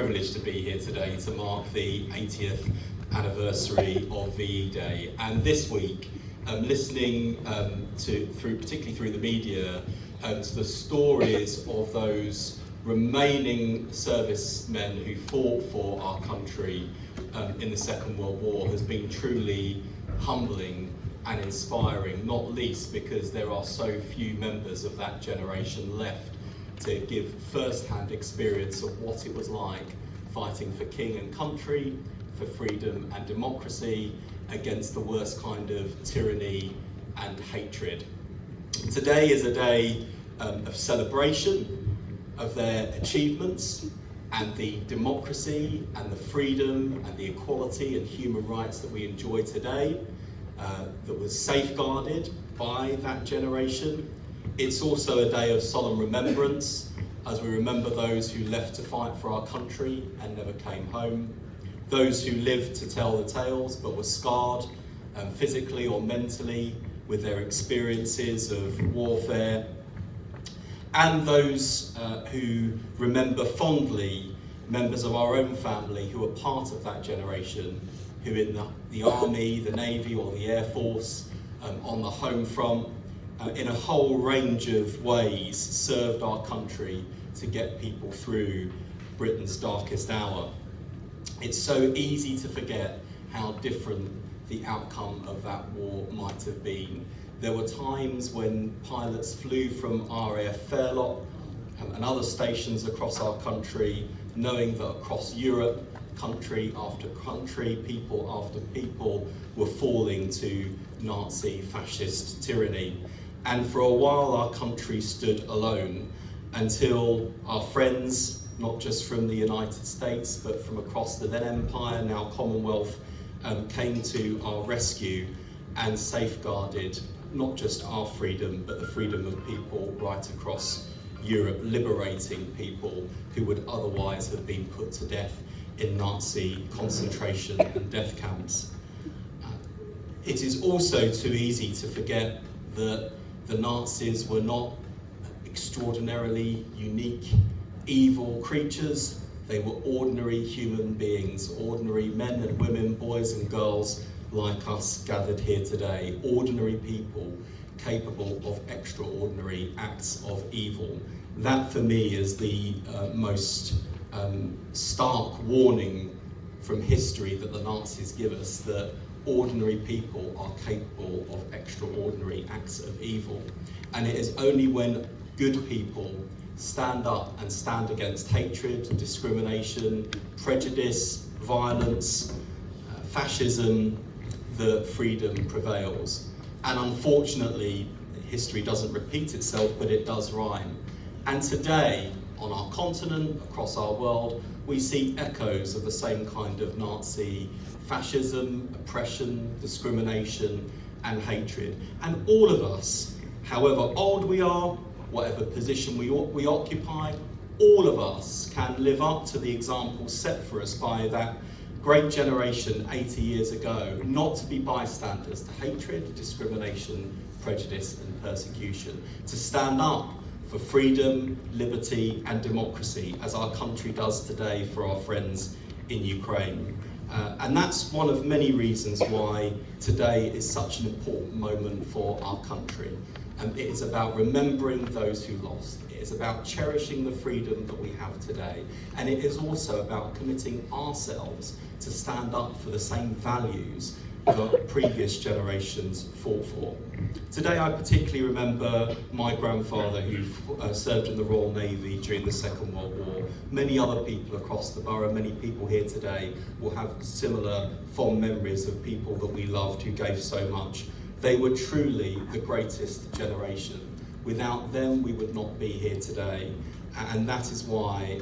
privilege to be here today to mark the 80th anniversary of VE Day. And this week, listening particularly through the media, to the stories of those remaining servicemen who fought for our country in the Second World War has been truly humbling and inspiring, not least because there are so few members of that generation left to give first-hand experience of what it was like fighting for king and country, for freedom and democracy, against the worst kind of tyranny and hatred. Today is a day of celebration of their achievements and the democracy and the freedom and the equality and human rights that we enjoy today, that was safeguarded by that generation. It's also a day of solemn remembrance as we remember those who left to fight for our country and never came home, those who lived to tell the tales but were scarred physically or mentally with their experiences of warfare, and those who remember fondly members of our own family who were part of that generation, who in the Army, the Navy or the Air Force, on the home front, in a whole range of ways served our country to get people through Britain's darkest hour. It's so easy to forget how different the outcome of that war might have been. There were times when pilots flew from RAF Fairlop and other stations across our country, knowing that across Europe, country after country, people after people were falling to Nazi fascist tyranny. And for a while our country stood alone until our friends, not just from the United States, but from across the then Empire, now Commonwealth, came to our rescue and safeguarded not just our freedom, but the freedom of people right across Europe, liberating people who would otherwise have been put to death in Nazi concentration and death camps. It is also too easy to forget that the Nazis were not extraordinarily unique, evil creatures. They were ordinary human beings, ordinary men and women, boys and girls like us gathered here today, ordinary people capable of extraordinary acts of evil. That for me is the most stark warning from history that the Nazis give us, that ordinary people are capable of extraordinary acts of evil. And it is only when good people stand up and stand against hatred, discrimination, prejudice, violence, fascism, that freedom prevails. And unfortunately, history doesn't repeat itself, but it does rhyme. And today, on our continent, across our world, we see echoes of the same kind of Nazi fascism, oppression, discrimination, and hatred. And all of us, however old we are, whatever position we occupy, all of us can live up to the example set for us by that great generation 80 years ago, not to be bystanders to hatred, discrimination, prejudice, and persecution, to stand up for freedom, liberty, and democracy, as our country does today for our friends in Ukraine. And that's one of many reasons why today is such an important moment for our country. It is about remembering those who lost. It is about cherishing the freedom that we have today. And it is also about committing ourselves to stand up for the same values that previous generations fought for. Today I particularly remember my grandfather, who served in the Royal Navy during the Second World War. Many other people across the borough, many people here today will have similar fond memories of people that we loved who gave so much. They were truly the greatest generation. Without them, we would not be here today. And that is why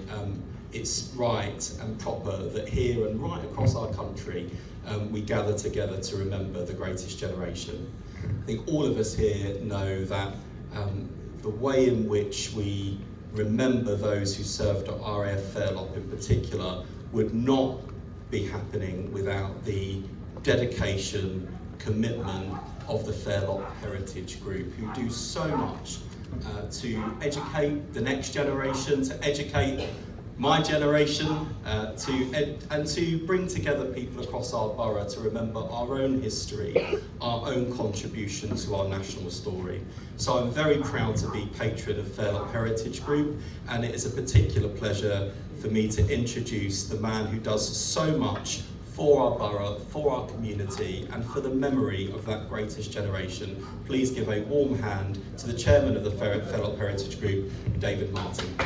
it's right and proper that here and right across our country, we gather together to remember the greatest generation. I think all of us here know that the way in which we remember those who served at RAF Fairlop in particular would not be happening without the dedication, commitment of the Fairlop Heritage Group, who do so much to educate the next generation, to educate my generation, to bring together people across our borough to remember our own history, our own contribution to our national story. So I'm very proud to be patron of Fairlop Heritage Group, and it is a particular pleasure for me to introduce the man who does so much for our borough, for our community, and for the memory of that greatest generation. Please give a warm hand to the chairman of the Fairlop Heritage Group, David Martin.